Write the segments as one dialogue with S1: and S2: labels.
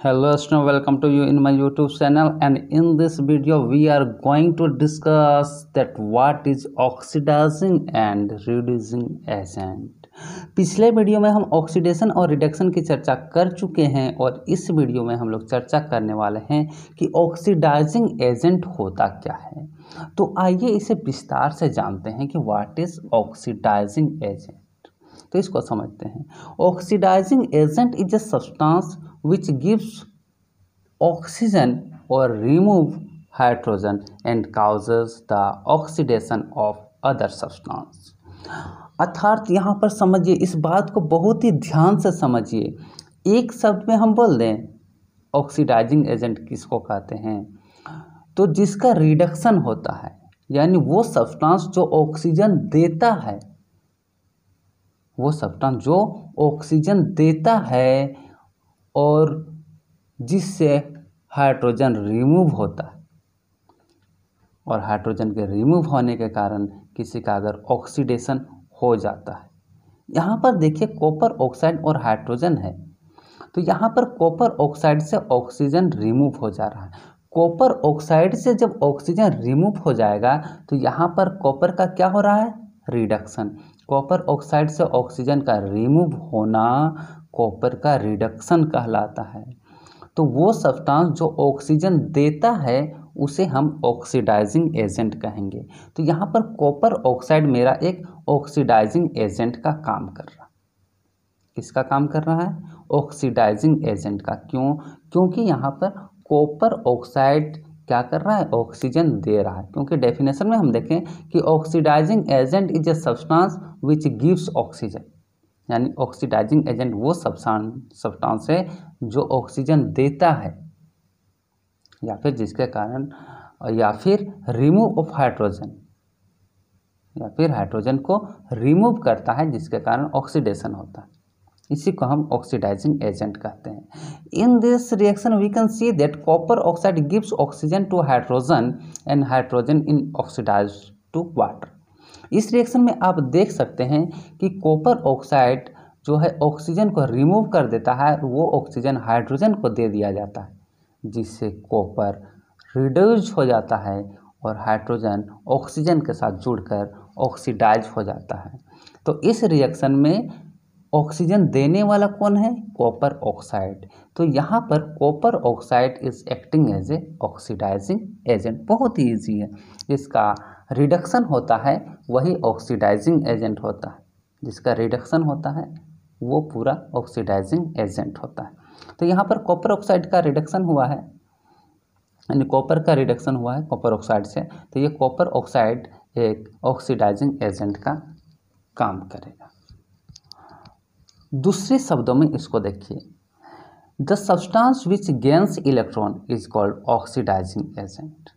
S1: Hello students, welcome to you in my YouTube channel, and in this video we are going to discuss that what is oxidizing and reducing agent। पिछले video में हम oxidation और reduction की चर्चा कर चुके हैं और इस वीडियो में हम लोग चर्चा करने वाले हैं कि ऑक्सीडाइजिंग एजेंट होता क्या है। तो आइए इसे विस्तार से जानते हैं कि व्हाट इज ऑक्सीडाइजिंग एजेंट। तो इसको समझते हैं। Oxidising agent is a substance which gives oxygen or remove hydrogen and causes the oxidation of other substance। अर्थात यहाँ पर समझिए, इस बात को बहुत ही ध्यान से समझिए। एक शब्द में हम बोल दें ऑक्सीडाइजिंग एजेंट किसको कहते हैं, तो जिसका रिडक्शन होता है, यानी वो सब्सटेंस जो ऑक्सीजन देता है, वो सब्सटेंस जो ऑक्सीजन देता है और जिससे हाइड्रोजन रिमूव होता है, और हाइड्रोजन के रिमूव होने के कारण किसी का अगर ऑक्सीडेशन हो जाता है। यहाँ पर देखिए कॉपर ऑक्साइड और हाइड्रोजन है, तो यहाँ पर कॉपर ऑक्साइड से ऑक्सीजन रिमूव हो जा रहा है। कॉपर ऑक्साइड से जब ऑक्सीजन रिमूव हो जाएगा तो यहाँ पर कॉपर का क्या हो रहा है, रिडक्शन। कॉपर ऑक्साइड से ऑक्सीजन का रिमूव होना कॉपर का रिडक्शन कहलाता है। तो वो सब्सटेंस जो ऑक्सीजन देता है उसे हम ऑक्सीडाइजिंग एजेंट कहेंगे। तो यहाँ पर कॉपर ऑक्साइड मेरा एक ऑक्सीडाइजिंग एजेंट का काम कर रहा है। किसका काम कर रहा है, ऑक्सीडाइजिंग एजेंट का। क्यों? क्योंकि यहाँ पर कॉपर ऑक्साइड क्या कर रहा है, ऑक्सीजन दे रहा है। क्योंकि डेफिनेशन में हम देखें कि oxidising agent is a substance which gives oxygen, यानी ऑक्सीडाइजिंग एजेंट वो सब्सटेंस है जो ऑक्सीजन देता है या फिर जिसके कारण या फिर रिमूव ऑफ हाइड्रोजन, या फिर हाइड्रोजन को रिमूव करता है जिसके कारण ऑक्सीडेशन होता है। इसी को हम ऑक्सीडाइजिंग एजेंट कहते हैं। In this reaction we can see that copper oxide gives oxygen to hydrogen and hydrogen in oxidise to water. इस रिएक्शन में आप देख सकते हैं कि कॉपर ऑक्साइड जो है ऑक्सीजन को रिमूव कर देता है, वो ऑक्सीजन हाइड्रोजन को दे दिया जाता है, जिससे कॉपर रिड्यूस हो जाता है और हाइड्रोजन ऑक्सीजन के साथ जुड़कर ऑक्सीडाइज हो जाता है। तो इस रिएक्शन में ऑक्सीजन देने वाला कौन है, कॉपर ऑक्साइड। तो यहाँ पर copper oxide is acting as a oxidising agent. बहुत ही ईजी है। इसका रिडक्शन होता है वही ऑक्सीडाइजिंग एजेंट होता है। जिसका रिडक्शन होता है वो पूरा ऑक्सीडाइजिंग एजेंट होता है। तो यहाँ पर कॉपर ऑक्साइड का रिडक्शन हुआ है, यानी कॉपर का रिडक्शन हुआ है कॉपर ऑक्साइड से, तो ये कॉपर ऑक्साइड एक ऑक्सीडाइजिंग एजेंट का काम करेगा। दूसरे शब्दों में इसको देखिए, the substance which gains electron is called oxidising agent.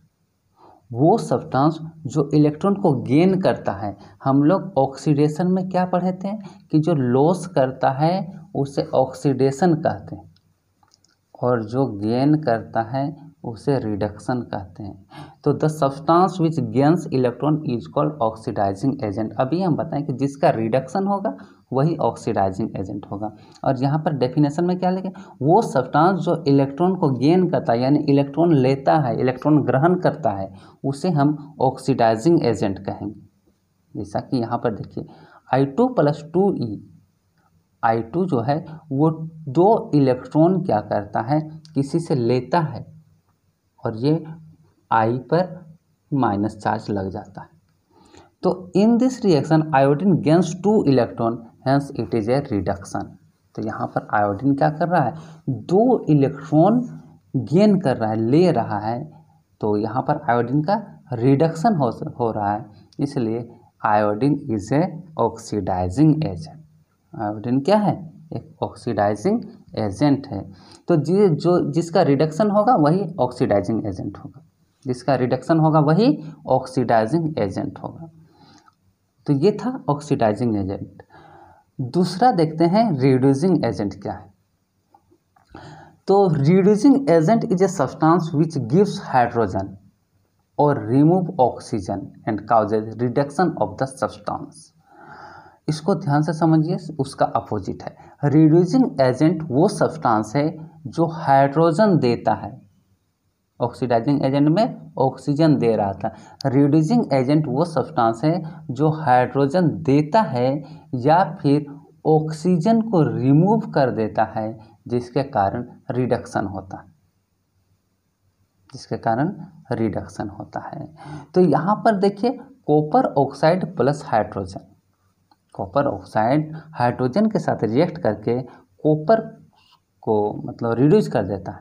S1: वो सब्सटेंस जो इलेक्ट्रॉन को गेन करता है, हम लोग ऑक्सीडेशन में क्या पढ़े थे कि जो लॉस करता है उसे ऑक्सीडेशन कहते हैं, और जो गेन करता है उसे रिडक्शन कहते हैं। तो the substance which gains electron is called oxidising agent. अभी हम बताएं कि जिसका रिडक्शन होगा वही ऑक्सीडाइजिंग एजेंट होगा। और यहाँ पर डेफिनेशन में क्या लिखे, वो सब्सटेंस जो इलेक्ट्रॉन को गेन करता है, यानी इलेक्ट्रॉन लेता है, इलेक्ट्रॉन ग्रहण करता है, उसे हम ऑक्सीडाइजिंग एजेंट कहेंगे। जैसा कि यहाँ पर देखिए I2 + 2E, I2 जो है वो 2 इलेक्ट्रॉन क्या करता है, किसी से लेता है, और ये I पर माइनस चार्ज लग जाता है। तो इन this reaction iodine gains 2 electron, hence it is a reduction. तो यहाँ पर आयोडीन क्या कर रहा है, 2 इलेक्ट्रॉन गेन कर रहा है, ले रहा है, तो यहाँ पर आयोडीन का रिडक्शन हो रहा है, इसलिए iodine is a oxidising agent. Iodine क्या है, एक ऑक्सीडाइजिंग एजेंट है। तो जिसका रिडक्शन होगा वही ऑक्सीडाइजिंग एजेंट होगा, जिसका रिडक्शन होगा वही ऑक्सीडाइजिंग एजेंट होगा। तो ये था ऑक्सीडाइजिंग एजेंट। दूसरा देखते हैं रिड्यूसिंग एजेंट क्या है। तो reducing agent is a substance which gives hydrogen और remove oxygen and causes reduction of the substance. इसको ध्यान से समझिए, उसका अपोजिट है। रिड्यूसिंग एजेंट वो सब्सटेंस है जो हाइड्रोजन देता है, ऑक्सीडाइजिंग एजेंट में ऑक्सीजन दे रहा था। रिड्यूसिंग एजेंट वो सब्सटेंस है जो हाइड्रोजन देता है या फिर ऑक्सीजन को रिमूव कर देता है, जिसके कारण रिडक्शन होता है, जिसके कारण रिडक्शन होता है। तो यहाँ पर देखिए copper oxide plus hydrogen, copper oxide hydrogen के साथ रिएक्ट करके कॉपर को मतलब रिड्यूस कर देता है,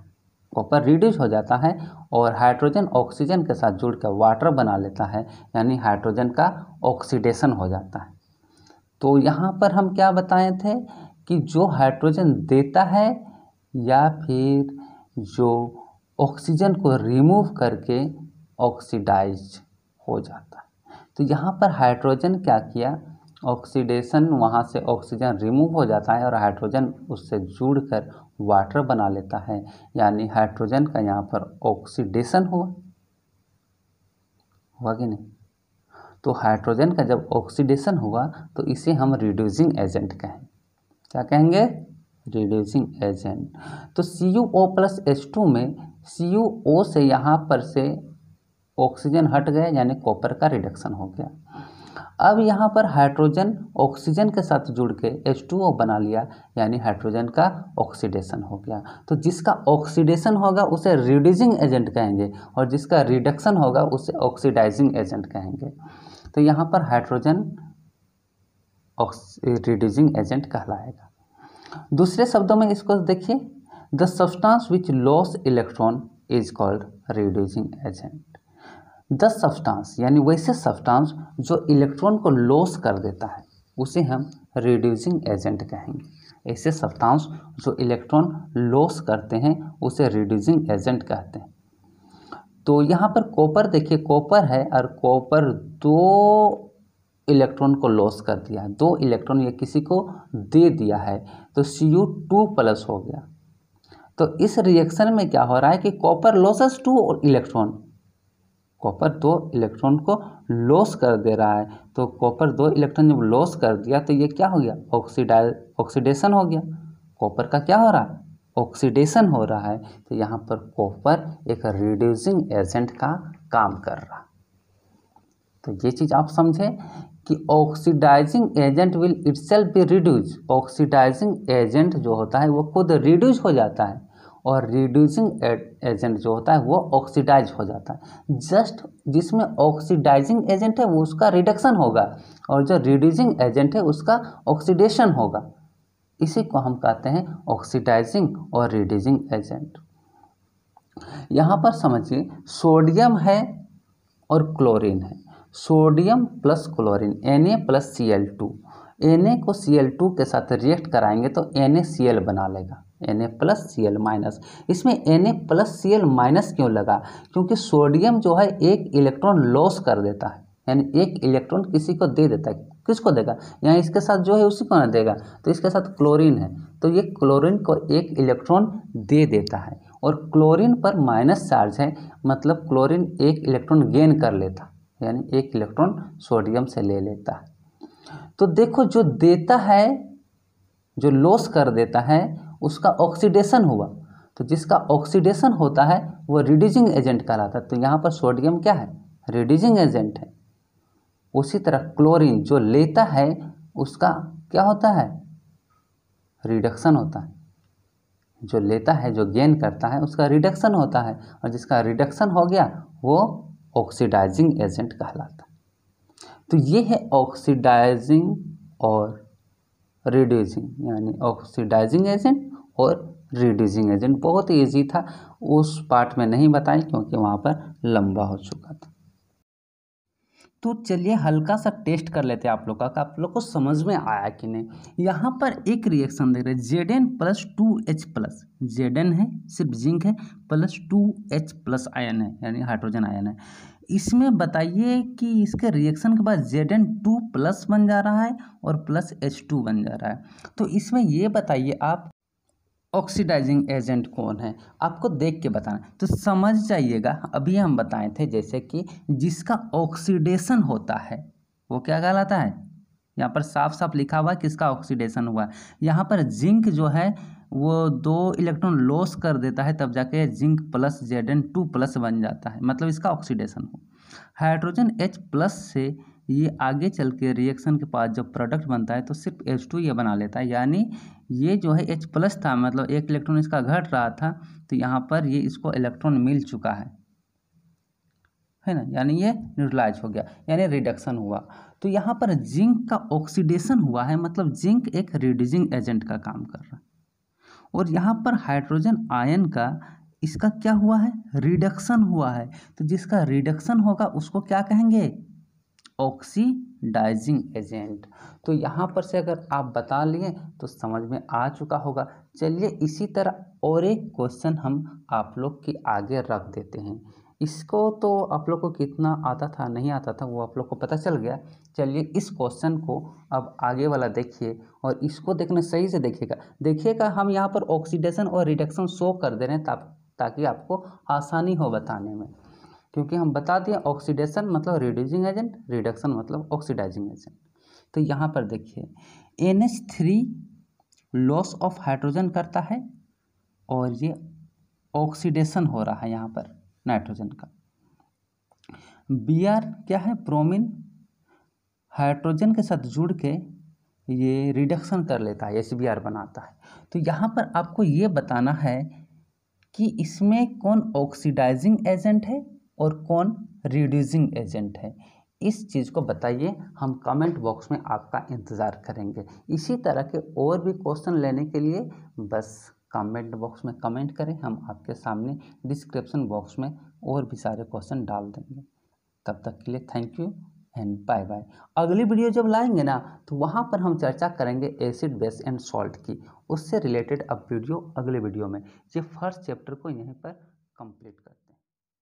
S1: कॉपर रिड्यूस हो जाता है और हाइड्रोजन ऑक्सीजन के साथ जुड़कर वाटर बना लेता है, यानी हाइड्रोजन का ऑक्सीडेशन हो जाता है। तो यहाँ पर हम क्या बताए थे कि जो हाइड्रोजन देता है या फिर जो ऑक्सीजन को रिमूव करके ऑक्सीडाइज हो जाता है। तो यहाँ पर हाइड्रोजन क्या किया, ऑक्सीडेशन, वहाँ से ऑक्सीजन रिमूव हो जाता है और हाइड्रोजन उससे जुड़कर वाटर बना लेता है, यानी हाइड्रोजन का यहाँ पर ऑक्सीडेशन हुआ कि नहीं। तो हाइड्रोजन का जब ऑक्सीडेशन हुआ तो इसे हम रिड्यूसिंग एजेंट कहेंगे। क्या कहेंगे? Reducing agent. तो CuO प्लस H2 में CuO से यहाँ पर से ऑक्सीजन हट गया, यानी कॉपर का रिडक्शन हो गया। अब यहाँ पर हाइड्रोजन ऑक्सीजन के साथ जुड़ के H2O बना लिया, यानी हाइड्रोजन का ऑक्सीडेशन हो गया। तो जिसका ऑक्सीडेशन होगा उसे रिड्यूसिंग एजेंट कहेंगे और जिसका रिडक्शन होगा उसे ऑक्सीडाइजिंग एजेंट कहेंगे। तो यहाँ पर हाइड्रोजन रिड्यूसिंग एजेंट कहलाएगा। दूसरे शब्दों में इसको देखिए, the substance which loss electron is called reducing agent. The substance यानी वैसे सब्सटेंस जो इलेक्ट्रॉन को लॉस कर देता है उसे हम रिड्यूसिंग एजेंट कहेंगे। ऐसे सब्सटेंस जो इलेक्ट्रॉन लॉस करते हैं उसे रिड्यूसिंग एजेंट कहते हैं। तो यहाँ पर कॉपर देखिए, कॉपर है और कॉपर 2 इलेक्ट्रॉन को लॉस कर दिया, 2 इलेक्ट्रॉन ये किसी को दे दिया है, तो Cu2 प्लस हो गया। तो इस रिएक्शन में क्या हो रहा है कि copper losses 2 electron, copper 2 electron को लॉस कर दे रहा है। तो कॉपर 2 इलेक्ट्रॉन जब लॉस कर दिया तो ये क्या हो गया, ऑक्सीडेशन हो गया। कॉपर का क्या हो रहा है, ऑक्सीडेशन हो रहा है। तो यहाँ पर कॉपर एक रिड्यूसिंग एजेंट का काम कर रहा है। तो ये चीज़ आप समझें कि oxidising agent will itself be reduce. Oxidising agent जो होता है वो खुद रिड्यूस हो जाता है और रिड्यूसिंग एजेंट जो होता है वो ऑक्सीडाइज हो जाता है। जस्ट जिसमें ऑक्सीडाइजिंग एजेंट है वो उसका रिडक्शन होगा और जो रिड्यूसिंग एजेंट है उसका ऑक्सीडेशन होगा। इसी को हम कहते हैं ऑक्सीडाइजिंग और रिड्यूसिंग एजेंट। यहाँ पर समझिए सोडियम है और क्लोरीन है, sodium plus chlorine Na plus Cl2, Na को Cl2 के साथ रिएक्ट कराएंगे तो NaCl बना लेगा, Na प्लस Cl माइनस। इसमें Na प्लस Cl माइनस क्यों लगा, क्योंकि सोडियम जो है 1 इलेक्ट्रॉन लॉस कर देता है, यानी 1 इलेक्ट्रॉन किसी को दे देता है। किसको देगा, यहाँ इसके साथ जो है उसी को ना देगा। तो इसके साथ क्लोरीन है तो ये क्लोरीन को 1 इलेक्ट्रॉन दे देता है और क्लोरीन पर माइनस चार्ज है, मतलब क्लोरीन 1 इलेक्ट्रॉन गेन कर लेता, यानी 1 इलेक्ट्रॉन सोडियम से ले लेता है। तो देखो जो देता है, जो लॉस कर देता है उसका ऑक्सीडेशन हुआ, तो जिसका ऑक्सीडेशन होता है वो रिड्यूसिंग एजेंट कहलाता है। तो यहाँ पर सोडियम क्या है, रिड्यूसिंग एजेंट है। उसी तरह क्लोरीन जो लेता है उसका क्या होता है, रिडक्शन होता है। जो लेता है, जो गेन करता है उसका रिडक्शन होता है और जिसका रिडक्शन हो गया वो ऑक्सीडाइजिंग एजेंट कहलाता है। तो ये है ऑक्सीडाइजिंग और रिड्यूसिंग, यानी ऑक्सीडाइजिंग एजेंट और रिड्यूसिंग एजेंट। बहुत ही ईजी था, उस पार्ट में नहीं बताई क्योंकि वहाँ पर लंबा हो चुका था। तो चलिए हल्का सा टेस्ट कर लेते हैं आप लोग का, आप लोग को समझ में आया कि नहीं। यहाँ पर एक रिएक्शन देख रहे हैं, Zn plus 2H plus, Zn है सिर्फ जिंक है, प्लस 2H प्लस आयन है यानी हाइड्रोजन आयन है। इसमें बताइए कि इसके रिएक्शन के बाद Zn2 प्लस बन जा रहा है और प्लस H2 बन जा रहा है। तो इसमें ये बताइए आप ऑक्सीडाइजिंग एजेंट कौन है, आपको देख के बताना। तो समझ जाइएगा, अभी हम बताए थे जैसे कि जिसका ऑक्सीडेशन होता है वो क्या कहलाता है, यहाँ पर साफ साफ लिखा हुआ है किसका ऑक्सीडेशन हुआ है। यहाँ पर जिंक जो है वो 2 इलेक्ट्रॉन लॉस कर देता है, तब जाके जिंक प्लस Zn2+ बन जाता है, मतलब इसका ऑक्सीडेशन हो। हाइड्रोजन H+ से ये आगे चल के रिएक्शन के बाद जब प्रोडक्ट बनता है तो सिर्फ H2 ये बना लेता है, यानी ये जो है H+ था, मतलब 1 इलेक्ट्रॉन इसका घट रहा था, तो यहाँ पर ये इसको इलेक्ट्रॉन मिल चुका है ना, यानी ये न्यूट्रलाइज हो गया, यानी रिडक्शन हुआ। तो यहाँ पर जिंक का ऑक्सीडेशन हुआ है, मतलब जिंक एक रिड्यूसिंग एजेंट का काम कर रहा है। और यहाँ पर हाइड्रोजन आयन का इसका क्या हुआ है, रिडक्शन हुआ है। तो जिसका रिडक्शन होगा उसको क्या कहेंगे, ऑक्सीडाइजिंग एजेंट। तो यहाँ पर से अगर आप बता लिए तो समझ में आ चुका होगा। चलिए इसी तरह और एक क्वेश्चन हम आप लोग के आगे रख देते हैं। इसको तो आप लोग को कितना आता था नहीं आता था वो आप लोग को पता चल गया। चलिए इस क्वेश्चन को अब आगे वाला देखिए और इसको देखने सही से देखिएगा हम यहाँ पर ऑक्सीडेशन और रिडक्शन शो कर दे रहे हैं ताकि आपको आसानी हो बताने में, क्योंकि हम बता दिए ऑक्सीडेशन मतलब रिड्यूसिंग एजेंट, रिडक्शन मतलब ऑक्सीडाइजिंग एजेंट। तो यहाँ पर देखिए NH3 लॉस ऑफ हाइड्रोजन करता है और ये ऑक्सीडेशन हो रहा है यहाँ पर नाइट्रोजन का। Br क्या है, ब्रोमीन हाइड्रोजन के साथ जुड़ के ये रिडक्शन कर लेता है, HBr बनाता है। तो यहाँ पर आपको ये बताना है कि इसमें कौन ऑक्सीडाइजिंग एजेंट है और कौन रिड्यूसिंग एजेंट है। इस चीज़ को बताइए, हम कमेंट बॉक्स में आपका इंतज़ार करेंगे। इसी तरह के और भी क्वेश्चन लेने के लिए बस कमेंट बॉक्स में कमेंट करें, हम आपके सामने डिस्क्रिप्शन बॉक्स में और भी सारे क्वेश्चन डाल देंगे। तब तक के लिए thank you and bye bye. अगली वीडियो जब लाएंगे ना तो वहाँ पर हम चर्चा करेंगे एसिड बेस एंड सॉल्ट की, उससे रिलेटेड अब वीडियो अगले वीडियो में। ये फर्स्ट चैप्टर को यहीं पर कंप्लीट